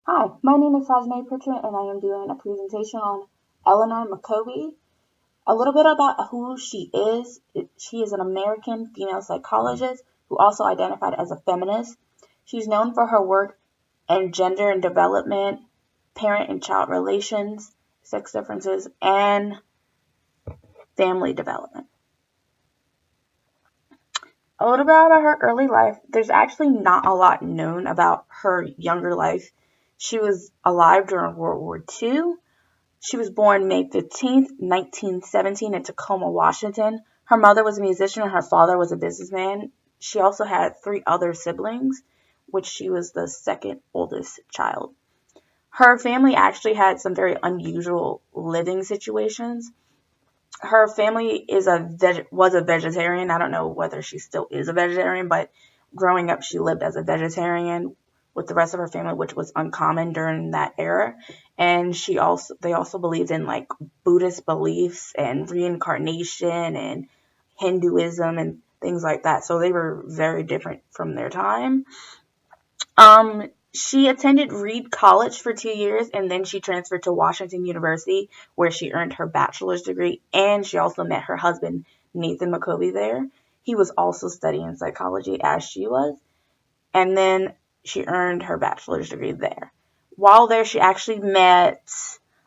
Hi, my name is Pritchard, and I am doing a presentation on Eleanor Maccoby. A little bit about who she is. She is an American female psychologist who also identified as a feminist. She's known for her work in gender and development, parent and child relations, sex differences, and family development. A little bit about her early life. There's actually not a lot known about her younger life. She was alive during World War II. She was born May 15th, 1917 in Tacoma, Washington. Her mother was a musician and her father was a businessman. She also had three other siblings, which she was the second oldest child. Her family actually had some very unusual living situations. Her family was a vegetarian. I don't know whether she still is a vegetarian, but growing up she lived as a vegetarian with the rest of her family, which was uncommon during that era. And they also believed in like Buddhist beliefs and reincarnation and Hinduism and things like that. So they were very different from their time. She attended Reed College for 2 years, and then she transferred to Washington University, where she earned her bachelor's degree, and she also met her husband, Nathan Maccoby, there. He was also studying psychology as she was, and then she earned her bachelor's degree there. While there, she actually met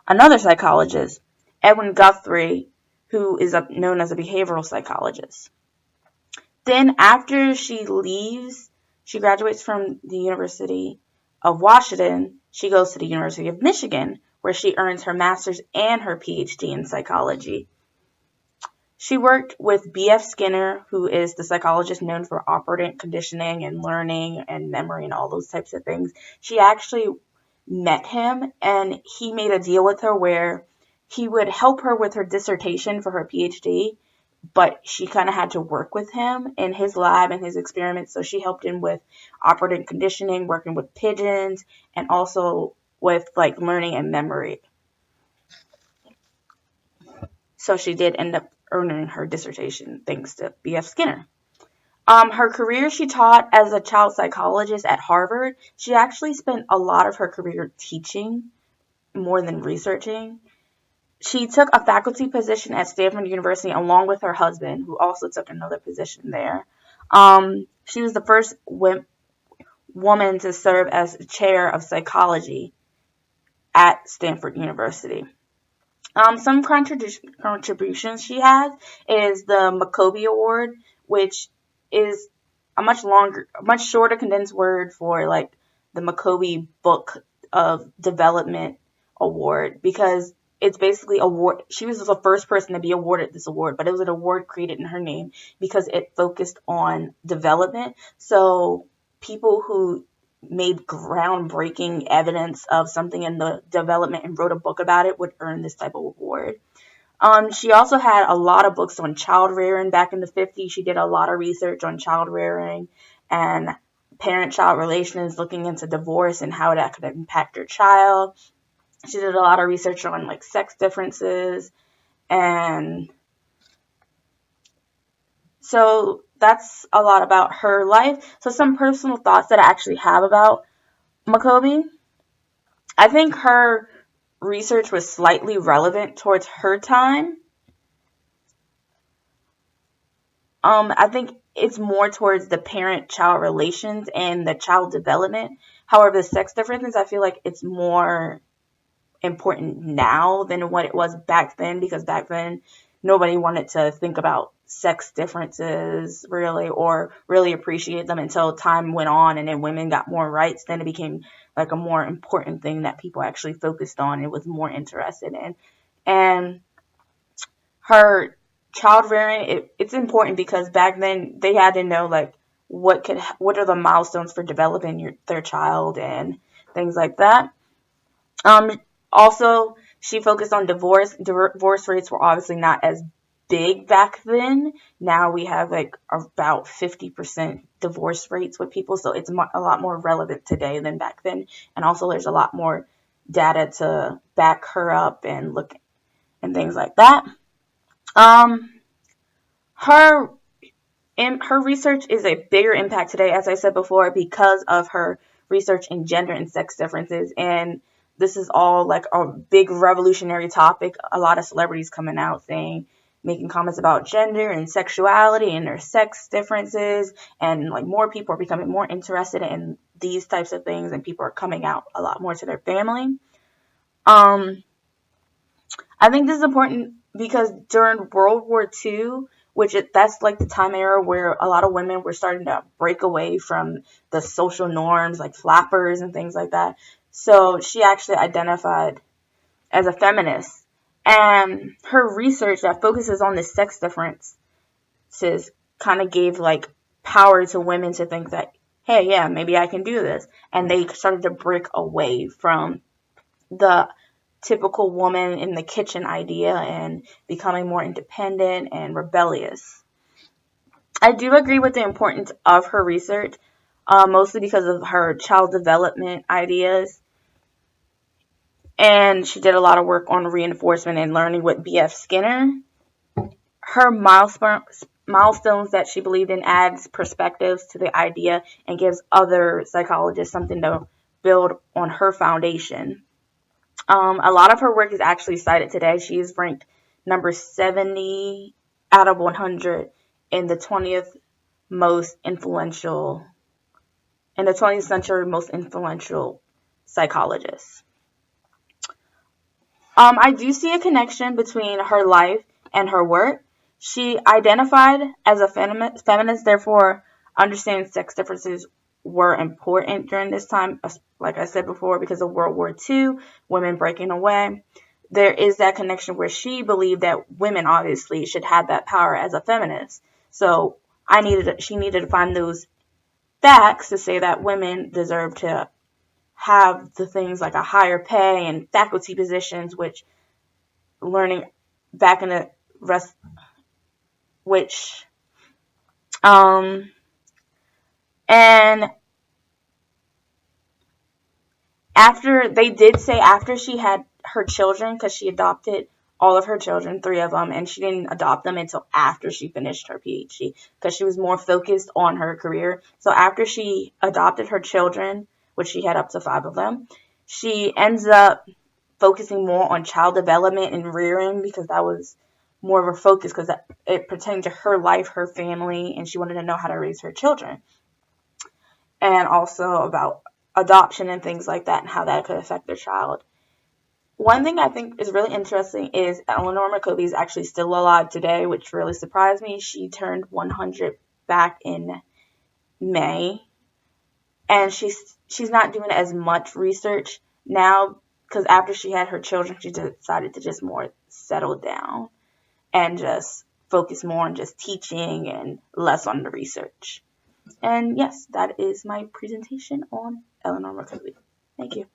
another psychologist, Edwin Guthrie, who is known as a behavioral psychologist. Then after she graduates from the University of Washington. She goes to the University of Michigan, where she earns her master's and her PhD in psychology. She worked with B.F. Skinner, who is the psychologist known for operant conditioning and learning and memory and all those types of things. She actually met him, and he made a deal with her where he would help her with her dissertation for her PhD, but she kind of had to work with him in his lab and his experiments. So she helped him with operant conditioning, working with pigeons, and also with like learning and memory. So she did end up earning her dissertation thanks to B.F. Skinner. Her career, she taught as a child psychologist at Harvard. She actually spent a lot of her career teaching more than researching. She took a faculty position at Stanford University along with her husband, who also took another position there. She was the first woman to serve as chair of psychology at Stanford University. Some contributions she has is the Maccoby Award, which is a much shorter condensed word for like the Maccoby Book of Development Award, because it's basically award. She was the first person to be awarded this award, but it was an award created in her name because it focused on development. So people who made groundbreaking evidence of something in the development and wrote a book about it would earn this type of award. She also had a lot of books on child rearing back in the 50s. She did a lot of research on child rearing and parent-child relations, looking into divorce and how that could impact your child. She did a lot of research on like sex differences, and so that's a lot about her life. So some personal thoughts that I actually have about Maccoby. I think her research was slightly relevant towards her time. I think it's more towards the parent-child relations and the child development. However, the sex differences, I feel like it's more important now than what it was back then, because back then nobody wanted to think about sex differences really or really appreciate them until time went on, and then women got more rights. Then it became like a more important thing that people actually focused on and was more interested in. And her child rearing, it's important because back then they had to know like what are the milestones for developing their child and things like that. Also, she focused on divorce. Divorce rates were obviously not as big back then. Now we have like about 50% divorce rates with people, so it's a lot more relevant today than back then. And also, there's a lot more data to back her up and look and things like that. Um, her research is a bigger impact today, as I said before, because of her research in gender and sex differences. And this is all like a big revolutionary topic. A lot of celebrities coming out making comments about gender and sexuality and their sex differences, and like more people are becoming more interested in these types of things, and people are coming out a lot more to their family. I think this is important because during World War II, that's like the time era where a lot of women were starting to break away from the social norms, like flappers and things like that. So she actually identified as a feminist. And her research that focuses on the sex differences kind of gave like power to women to think that, hey, yeah, maybe I can do this. And they started to break away from the typical woman in the kitchen idea and becoming more independent and rebellious. I do agree with the importance of her research, mostly because of her child development ideas. And she did a lot of work on reinforcement and learning with B.F. Skinner. Her milestones that she believed in adds perspectives to the idea and gives other psychologists something to build on her foundation. A lot of her work is actually cited today. She is ranked number 70 out of 100 in the 20th century most influential psychologists. I do see a connection between her life and her work. She identified as a feminist, therefore understanding sex differences were important during this time, like I said before, because of World War II, women breaking away. There is that connection where she believed that women obviously should have that power as a feminist. So she needed to find those facts to say that women deserve to have the things like a higher pay and faculty positions, which learning back in the rest, which, and after she had her children, because she adopted all of her children, 3 of them, and she didn't adopt them until after she finished her PhD, because she was more focused on her career. So after she adopted her children, which she had up to 5 of them, she ends up focusing more on child development and rearing, because that was more of her focus, because it pertained to her life, her family, and she wanted to know how to raise her children. And also about adoption and things like that and how that could affect their child. One thing I think is really interesting is Eleanor Maccoby is actually still alive today, which really surprised me. She turned 100 back in May. And she's not doing as much research now, because after she had her children, she decided to just more settle down and just focus more on just teaching and less on the research. And yes, that is my presentation on Eleanor Maccoby. Thank you.